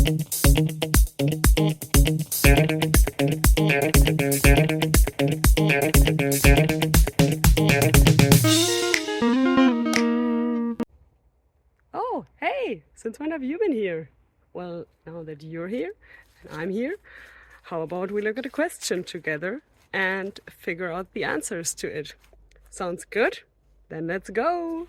Oh, hey, since when have you been here? Well, now that you're here and I'm here, how about we look at a question together and figure out the answers to it? Sounds good? Then let's go!